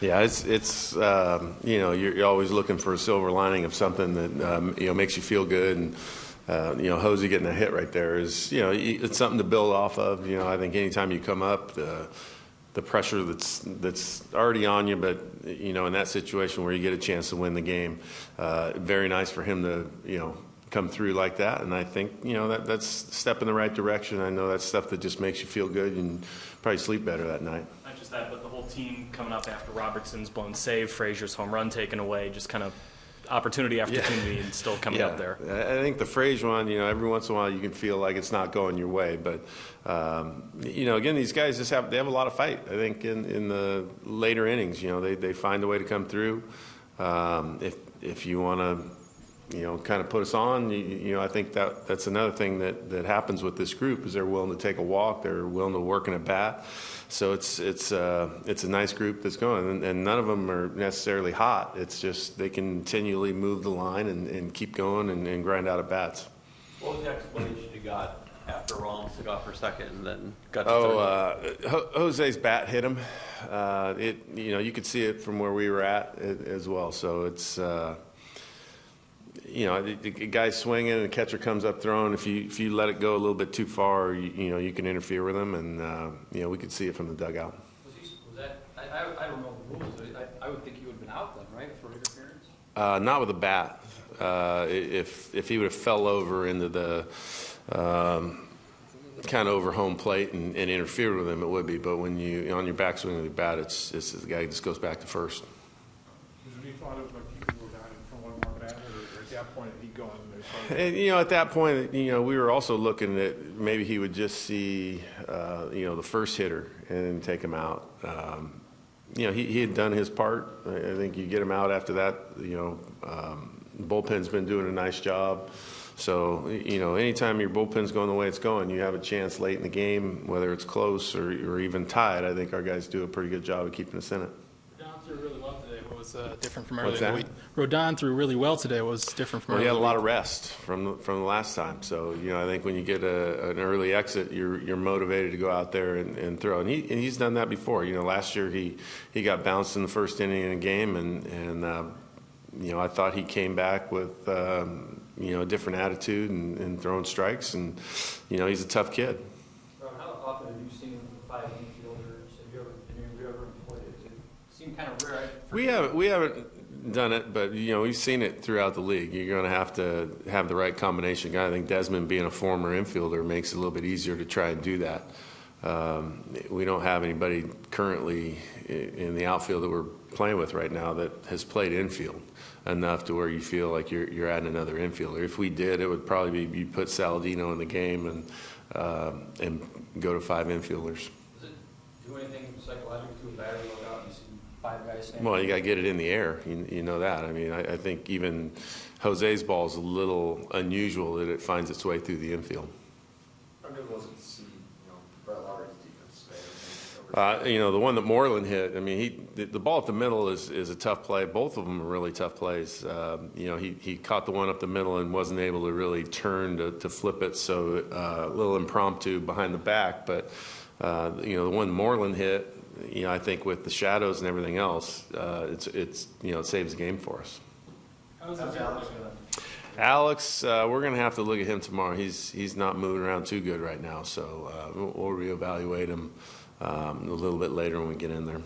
Yeah, it's you're always looking for a silver lining of something that makes you feel good, and Jose getting a hit right there is it's something to build off of. I think anytime you come up, the pressure that's already on you, but in that situation where you get a chance to win the game, very nice for him to come through like that. And I think that's a step in the right direction. I know that's stuff that just makes you feel good and probably sleep better that night. Not just that, but the whole team coming up after Robertson's blown save, Frazier's home run taken away, just kind of opportunity after opportunity and still coming up there. I think the Frazier one, every once in a while you can feel like it's not going your way, but again, these guys they have a lot of fight. I think in the later innings, they find a way to come through. If you want to kind of put us on, I think that's another thing that happens with this group is they're willing to take a walk, they're willing to work in a bat. So it's a nice group that's going, and none of them are necessarily hot. It's just they continually move the line and keep going and grind out at bats. What was the explanation you got after Rollins took off for second and then got to third? Jose's bat hit him. You could see it from where we were at as well. So it's the guy's swinging and the catcher comes up throwing. If you let it go a little bit too far, you can interfere with him, and we could see it from the dugout. Was that? I don't know the rules. I would think he would have been out then, right, for interference? Not with a bat. If he would have fell over into the kind of over home plate and interfered with him, it would be. But when you on your backswing with your bat, it's the guy just goes back to first. Was there any thought of keeping the guy from one more bat, or at that point he gone? And, at that point, we were also looking at maybe he would just see, the first hitter and take him out. He had done his part. I think you get him out after that. Bullpen's been doing a nice job. So, anytime your bullpen's going the way it's going, you have a chance late in the game, whether it's close or even tied. I think our guys do a pretty good job of keeping us in it. Rodon threw really well today. What was different from What's earlier? that? Rodon threw really well today. What was different from earlier? He had a lot of rest from the last time. So, I think when you get an early exit, you're motivated to go out there and throw. And he's done that before. Last year he got bounced in the first inning in a game, and I thought he came back with a different attitude and throwing strikes, and he's a tough kid. Rob, how often have you seen 5 infielders? Have you ever employed it? It seemed kind of rare. We haven't done it, but we've seen it throughout the league. You're going to have the right combination guy. I think Desmond, being a former infielder, makes it a little bit easier to try and do that. We don't have anybody currently in the outfield that we're playing with right now that has played infield enough to where you feel like you're adding another infielder. If we did, it would probably be you put Saladino in the game and go to 5 infielders. Does it do anything psychologically to a batter to look out and see 5 guys standing? Well, you got to get it in the air. You know that. I mean, I think even Jose's ball is a little unusual that it finds its way through the infield. How good was it to see Brett Lowry's defense today? The one that Moreland hit, I mean, the ball up the middle is a tough play. Both of them are really tough plays. He caught the one up the middle and wasn't able to really turn to flip it, so a little impromptu behind the back. But, the one Moreland hit, I think with the shadows and everything else, it saves the game for us. How's Alex doing? Alex, we're going to have to look at him tomorrow. He's not moving around too good right now, so we'll reevaluate him a little bit later when we get in there.